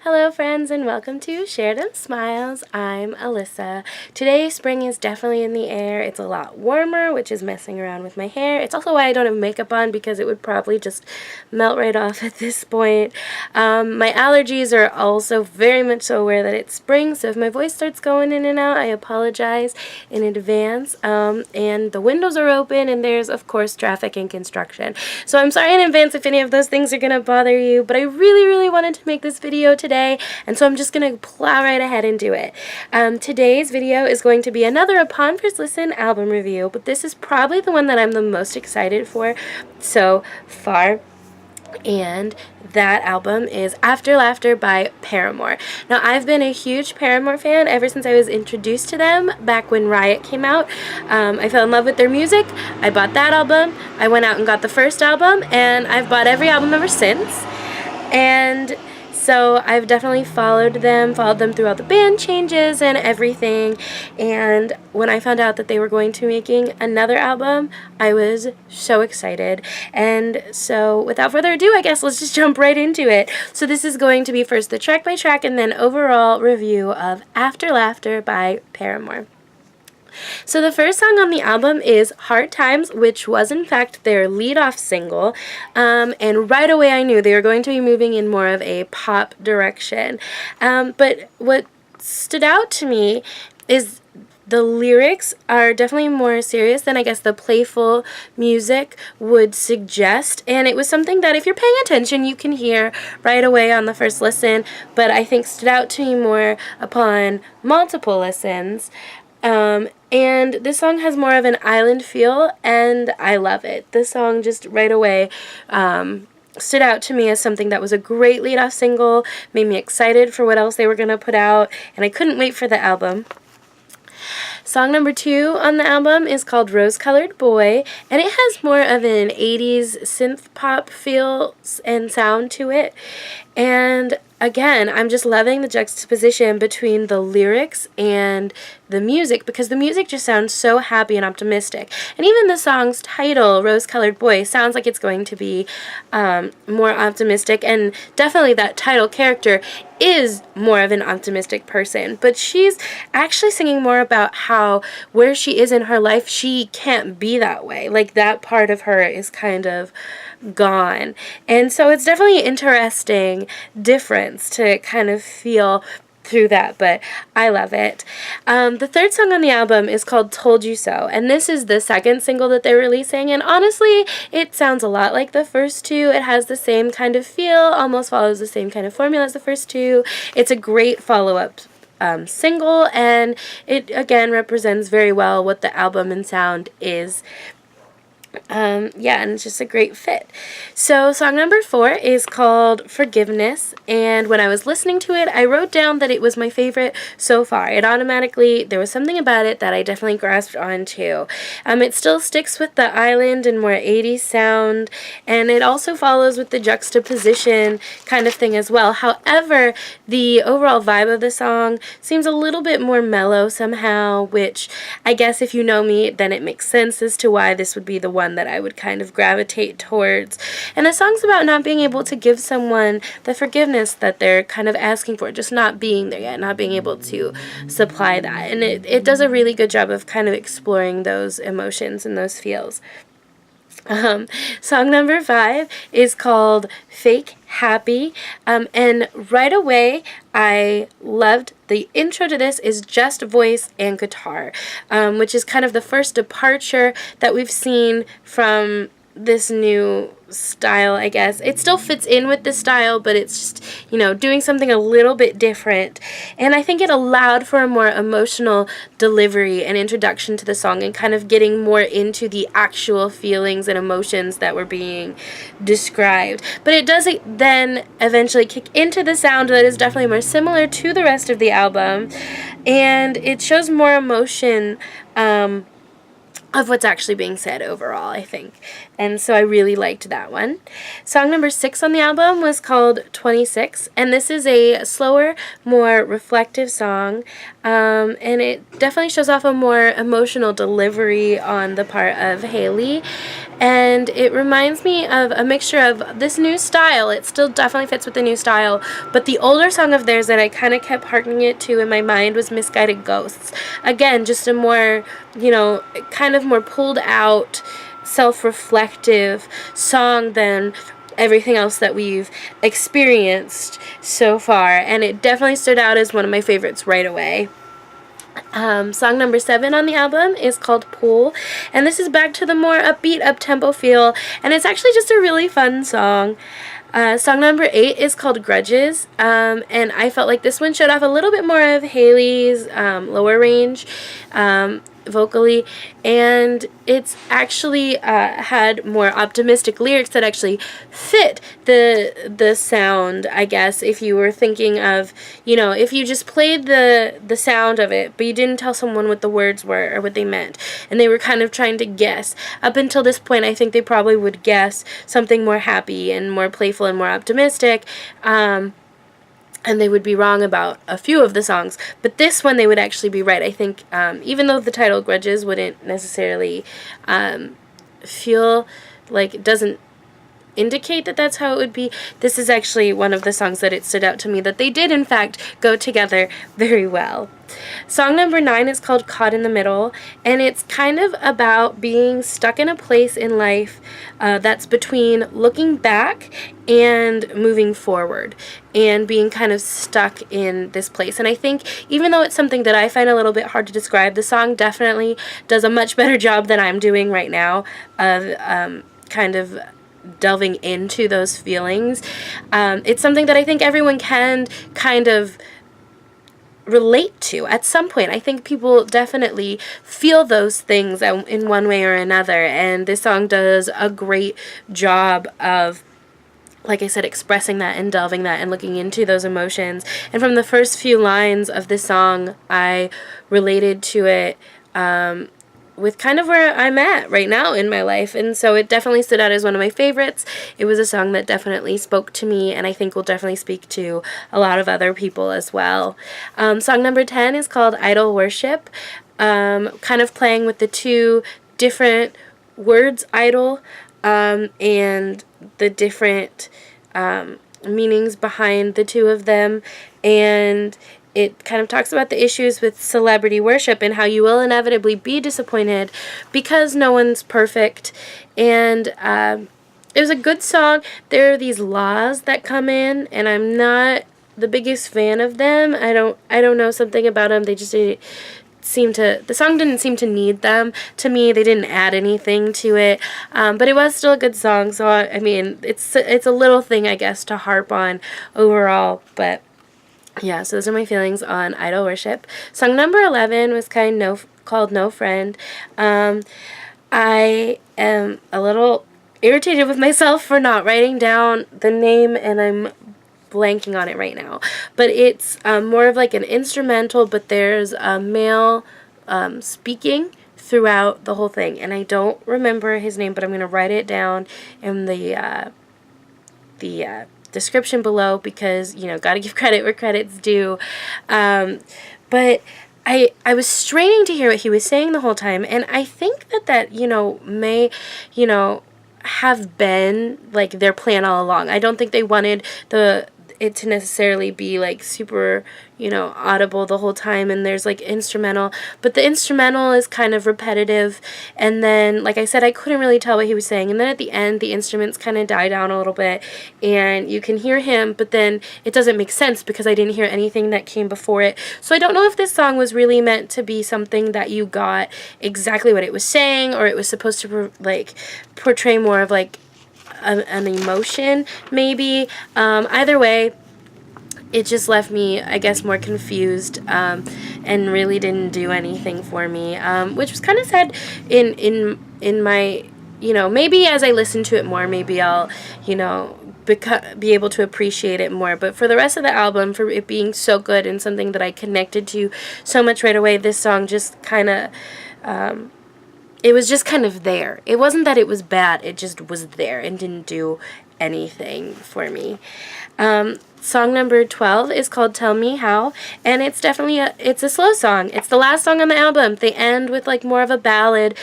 Hello friends and welcome to Shared and Smiles. I'm Alyssa. Today spring is definitely in the air. It's a lot warmer, which is messing around with my hair. It's also why I don't have makeup on because it would probably just melt right off at this point. My allergies are also very much so aware that it's spring, so if my voice starts going in and out, I apologize in advance. And the windows are open and there's of course traffic and construction. So I'm sorry in advance if any of those things are going to bother you, but I really wanted to make this video today. And so I'm just going to plow right ahead and do it. Today's video is going to be another Upon First Listen album review, but this is probably the one that I'm the most excited for so far. And that album is After Laughter by Paramore. Now, I've been a huge Paramore fan ever since I was introduced to them back when Riot came out. I fell in love with their music. I bought that album. I went out and got the first album, and I've bought every album ever since. And so I've definitely followed them through all the band changes and everything, and when I found out that they were going to be making another album, I was so excited. And so without further ado, I guess let's just jump right into it. So this is going to be first the track by track and then overall review of After Laughter by Paramore. So the first song on the album is Hard Times, which was in fact their lead-off single, and right away I knew they were going to be moving in more of a pop direction. But what stood out to me is the lyrics are definitely more serious than I guess the playful music would suggest, and it was something that if you're paying attention you can hear right away on the first listen, but I think stood out to me more upon multiple listens. And this song has more of an island feel, and I love it. This song just right away stood out to me as something that was a great lead-off single, made me excited for what else they were going to put out, and I couldn't wait for the album. Song number 2 on the album is called Rose-Colored Boy, and it has more of an 80s synth pop feel and sound to it. And again, I'm just loving the juxtaposition between the lyrics and the music, because the music just sounds so happy and optimistic. And even the song's title, Rose-Colored Boy, sounds like it's going to be more optimistic, and definitely that title character is more of an optimistic person. But she's actually singing more about how where she is in her life, she can't be that way. Like, that part of her is kind of gone. And so it's definitely an interesting difference to kind of feel through that, but I love it. The third song on the album is called Told You So, and this is the second single that they're releasing, and honestly, it sounds a lot like the first two. It has the same kind of feel, almost follows the same kind of formula as the first two. It's a great follow-up single, and it again represents very well what the album and sound is. Yeah, and it's just a great fit. So song number 4 is called Forgiveness, and when I was listening to it, I wrote down that it was my favorite so far. It automatically, there was something about it that I definitely grasped onto. It still sticks with the island and more 80s sound, and it also follows with the juxtaposition kind of thing as well. However, the overall vibe of the song seems a little bit more mellow somehow, which I guess if you know me, then it makes sense as to why this would be the one that I would kind of gravitate towards. And the song's about not being able to give someone the forgiveness that they're kind of asking for, just not being there yet, not being able to supply that. And it does a really good job of kind of exploring those emotions and those feels. Song number 5 is called Fake Happy, and right away I loved the intro to this is just voice and guitar, which is kind of the first departure that we've seen from this new style, I guess. It still fits in with the style, but it's just, you know, doing something a little bit different. And I think it allowed for a more emotional delivery and introduction to the song and kind of getting more into the actual feelings and emotions that were being described. But it does then eventually kick into the sound that is definitely more similar to the rest of the album, and it shows more emotion of what's actually being said overall, I think. And so I really liked that one. Song number 6 on the album was called 26, and this is a slower, more reflective song, and it definitely shows off a more emotional delivery on the part of Haley. And it reminds me of a mixture of this new style. It still definitely fits with the new style, but the older song of theirs that I kind of kept harkening it to in my mind was Misguided Ghosts. Again, just a more, kind of more pulled out, self-reflective song than everything else that we've experienced so far, and it definitely stood out as one of my favorites right away. Song number 7 on the album is called Pool, and this is back to the more upbeat, up-tempo feel, and it's actually just a really fun song. Song number 8 is called Grudges, and I felt like this one showed off a little bit more of Haley's lower range vocally, and it's actually had more optimistic lyrics that actually fit the sound, I guess, if you were thinking of, if you just played the sound of it, but you didn't tell someone what the words were or what they meant, and they were kind of trying to guess. Up until this point, I think they probably would guess something more happy and more playful and more optimistic, and they would be wrong about a few of the songs, but this one they would actually be right. I think even though the title Grudges wouldn't necessarily feel like it doesn't indicate that that's how it would be, this is actually one of the songs that it stood out to me that they did in fact go together very well. Song number 9 is called Caught in the Middle, and it's kind of about being stuck in a place in life that's between looking back and moving forward, and being kind of stuck in this place. And I think even though it's something that I find a little bit hard to describe, the song definitely does a much better job than I'm doing right now of kind of delving into those feelings. It's something that I think everyone can kind of relate to at some point. I think people definitely feel those things in one way or another, and this song does a great job of, like I said, expressing that and delving that and looking into those emotions. And from the first few lines of this song, I related to it with kind of where I'm at right now in my life, and so it definitely stood out as one of my favorites. It was a song that definitely spoke to me, and I think will definitely speak to a lot of other people as well. Song number 10 is called Idol Worship, kind of playing with the two different words, idol, and the different meanings behind the two of them, and it kind of talks about the issues with celebrity worship and how you will inevitably be disappointed because no one's perfect. And it was a good song. There are these laws that come in, and I'm not the biggest fan of them. I don't know, something about them. They just the song didn't seem to need them to me. They didn't add anything to it, but it was still a good song. So I mean, it's a little thing, I guess, to harp on overall, but yeah, so those are my feelings on Idol Worship. Song number 11 was called No Friend. I am a little irritated with myself for not writing down the name, and I'm blanking on it right now. But it's more of like an instrumental, but there's a male speaking throughout the whole thing. And I don't remember his name, but I'm going to write it down in the description below, because gotta give credit where credit's due. But I was straining to hear what he was saying the whole time, and I think that may have been like their plan all along. I don't think they wanted it to necessarily be like super audible the whole time, and there's like instrumental, but the instrumental is kind of repetitive, and then like I said, I couldn't really tell what he was saying, and then at the end the instruments kind of die down a little bit and you can hear him, but then it doesn't make sense because I didn't hear anything that came before it. So I don't know if this song was really meant to be something that you got exactly what it was saying, or it was supposed to portray more of like an emotion, maybe. Either way, it just left me, I guess, more confused, and really didn't do anything for me, which was kind of sad in my, maybe as I listen to it more, maybe I'll, be able to appreciate it more. But for the rest of the album, for it being so good and something that I connected to so much right away, this song just kind of, it was just kind of there. It wasn't that it was bad, it just was there and didn't do anything for me. Song number 12 is called Tell Me How, and it's definitely it's a slow song. It's the last song on the album. They end with like more of a ballad,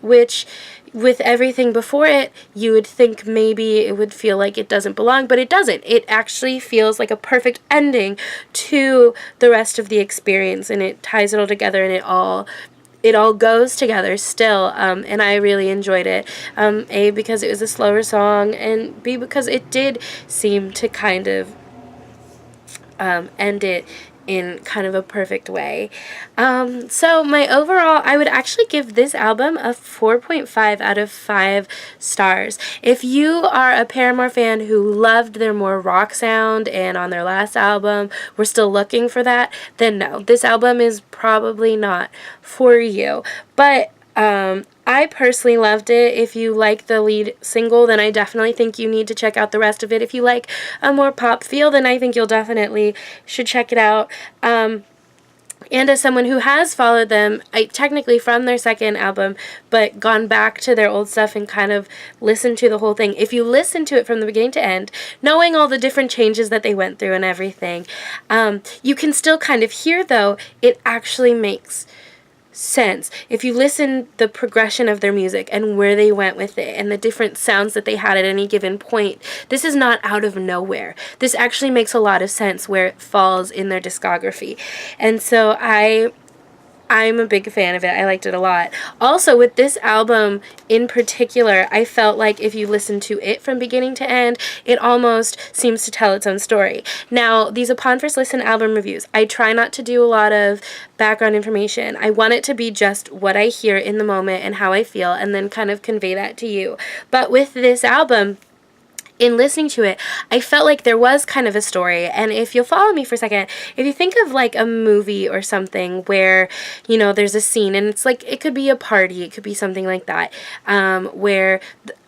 which with everything before it, you would think maybe it would feel like it doesn't belong, but it doesn't. It actually feels like a perfect ending to the rest of the experience, and it ties it all together, and it all goes together still, and I really enjoyed it. A, because it was a slower song, and B, because it did seem to kind of end it in kind of a perfect way. So my overall, I would actually give this album a 4.5 out of 5 stars. If you are a Paramore fan who loved their more rock sound and on their last album we're still looking for that, then no, this album is probably not for you. But I personally loved it. If you like the lead single, then I definitely think you need to check out the rest of it. If you like a more pop feel, then I think you'll definitely should check it out. And as someone who has followed them, technically from their second album, but gone back to their old stuff and kind of listened to the whole thing, if you listen to it from the beginning to end, knowing all the different changes that they went through and everything, you can still kind of hear, though, it actually makes sense. If you listen the progression of their music and where they went with it and the different sounds that they had at any given point, this is not out of nowhere. This actually makes a lot of sense where it falls in their discography. And so I'm a big fan of it. I liked it a lot. Also, with this album in particular, I felt like if you listen to it from beginning to end, it almost seems to tell its own story. Now, these upon first listen album reviews, I try not to do a lot of background information. I want it to be just what I hear in the moment and how I feel, and then kind of convey that to you. But with this album, in listening to it, I felt like there was kind of a story. And if you'll follow me for a second, if you think of like a movie or something where, you know, there's a scene and it's like, it could be a party, it could be something like that, where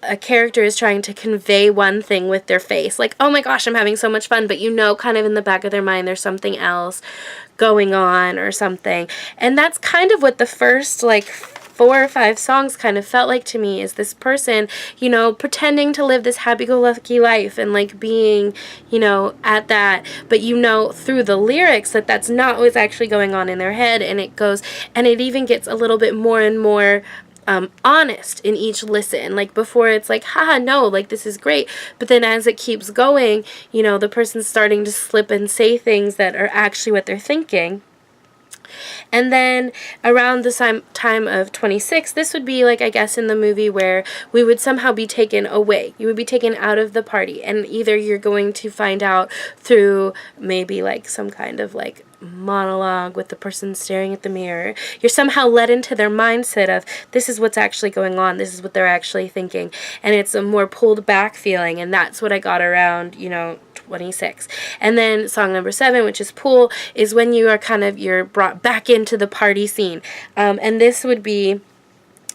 a character is trying to convey one thing with their face, like, oh my gosh, I'm having so much fun, but you know, kind of in the back of their mind, there's something else going on or something. And that's kind of what the first, like, 4 or 5 songs kind of felt like to me, is this person, you know, pretending to live this happy-go-lucky life and like being, you know, at that, but you know through the lyrics that that's not what's actually going on in their head, and it goes, and it even gets a little bit more and more honest in each listen. Like before it's like, haha, no, like this is great, but then as it keeps going, you know, the person's starting to slip and say things that are actually what they're thinking. And then around the time of 26, this would be like, I guess, in the movie where we would somehow be taken away. You would be taken out of the party, and either you're going to find out through maybe like some kind of like monologue with the person staring at the mirror. You're somehow led into their mindset of this is what's actually going on, this is what they're actually thinking, and it's a more pulled back feeling, and that's what I got around, you know, 26. And then song number 7, which is Pool, is when you are kind of, you're brought back into the party scene, and this would be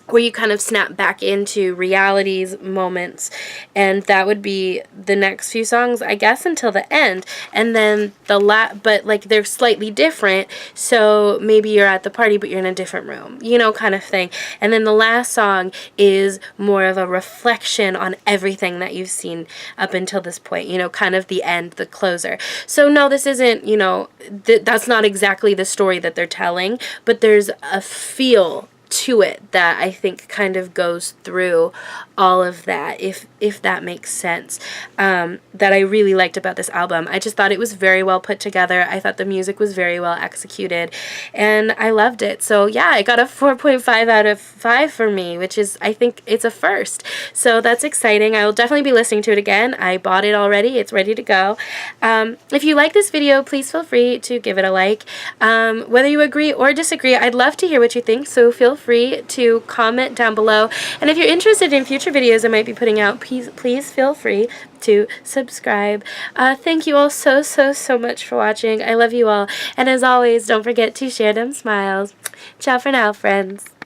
where you kind of snap back into reality's moments, and that would be the next few songs, I guess, until the end. And then but like they're slightly different, so maybe you're at the party but you're in a different room, you know, kind of thing. And then the last song is more of a reflection on everything that you've seen up until this point, you know, kind of the end, the closer. So no, this isn't, you know, that's not exactly the story that they're telling, but there's a feel to it that I think kind of goes through all of that, if that makes sense, that I really liked about this album. I just thought it was very well put together. I thought the music was very well executed, and I loved it. So yeah, I got a 4.5 out of 5 for me, which is, I think it's a first. So that's exciting. I will definitely be listening to it again. I bought it already. It's ready to go. If you like this video, please feel free to give it a like. Whether you agree or disagree, I'd love to hear what you think, so feel free to comment down below. And if you're interested in future videos I might be putting out, please feel free to subscribe. Thank you all so much for watching. I love you all, and as always, don't forget to share them smiles. Ciao for now, friends.